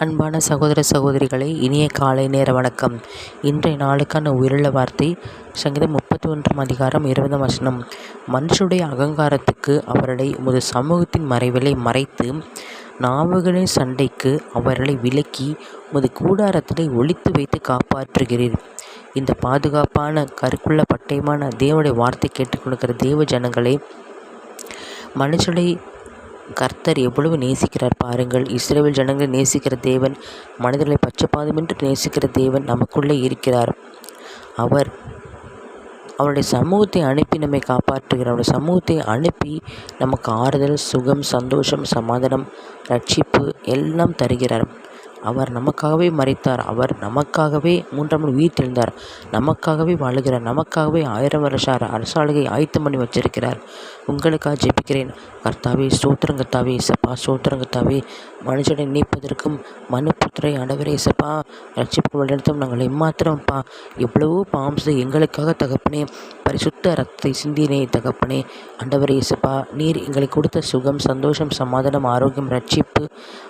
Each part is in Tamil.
அன்பான சகோதர சகோதரிகளை, இனிய காலை நேர வணக்கம். இன்றைய நாளுக்கான உயிருள்ள வார்த்தை சங்கீதம் 31 மனுஷருடைய அகங்காரத்துக்கு அவர்களை உமது சமூகத்தின் மறைவிலை மறைத்து, நாவுகளின் சண்டைக்கு அவர்களை விலக்கி உமது கூடாரத்தினை ஒளித்து வைத்து காப்பாற்றுகிறீர். இந்த பாதுகாப்பான கருக்குள்ள பட்டயமான தேவனுடைய வார்த்தை கேட்டுக்கொடுக்கிற தேவ ஜனங்களே, மனுஷனை கர்த்தர் எவ்வளவு நேசிக்கிறார் பாருங்கள். இஸ்ரவேல் ஜனங்களை நேசிக்கிற தேவன், மனிதர்களை பச்சைப்பாதமின்றி நேசிக்கிற தேவன் நமக்குள்ளே இருக்கிறார். அவருடைய சமூகத்தை அனுப்பி நம்மை காப்பாற்றுகிறார். அவருடைய சமூகத்தை அனுப்பி நமக்கு ஆறுதல், சுகம், சந்தோஷம், சமாதானம், ரட்சிப்பு எல்லாம் தருகிறார். அவர் நமக்காகவே மரித்தார். அவர் நமக்காகவே 3ஆம் நாள் உயிர்த்தெழுந்தார். நமக்காகவே வாழுகிறார். நமக்காகவே 1000 வருஷ அரசாளுகை ஆயத்தம் பண்ணி வச்சிருக்கிறார். உங்களுக்காக ஜெபிக்கிறேன். கர்த்தாவே ஸ்தோத்திரம், கர்த்தாவே இயேசப்பா ஸ்தோத்திரம், கர்த்தாவே மனுஷனை நீப்பதற்கும் மனுப்புத்திரை ஆண்டவரே இயேசப்பா ரட்சிப்பு வழிநடத்தும் நாங்கள் எம்மாத்திரம்ப்பா எவ்வளவோ பாவம் செய்து எங்களுக்காக தகப்பனே பரிசுத்த ரத்தத்தை சிந்தினே தகப்பனே ஆண்டவரே இயேசப்பா, நீர் எங்களுக்கு கொடுத்த சுகம், சந்தோஷம், சமாதானம், ஆரோக்கியம், ரட்சிப்பு,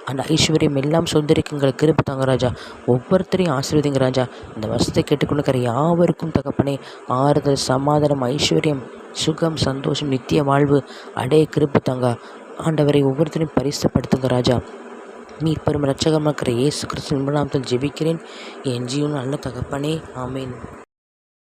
அந்த ஐஸ்வர்யம் எல்லாம் சொந்தரிக்கு எங்களுக்கு கிருபை தாங்க ராஜா. ஒவ்வொருத்தரையும் ஆசீர்வதிங்க ராஜா. இந்த வருஷத்தை கேட்டுக்கொண்டிருக்கிற யாவருக்கும் தகப்பனே ஆறுதல், சமாதானம், ஐஸ்வர்யம், சுகம், சந்தோஷம், நித்திய வாழ்வு அடைய கிருபை தாங்க ஆண்டவரை. ஒவ்வொருத்தரையும் பரிசுப்படுத்துங்க ராஜா. நீர் பெரும் இரட்சகமாக இருக்கிற இயேசு கிறிஸ்துவின் நாமத்தில் ஜெபிக்கிறேன் என் ஜீவன் நல்ல தகப்பனே, ஆமேன்.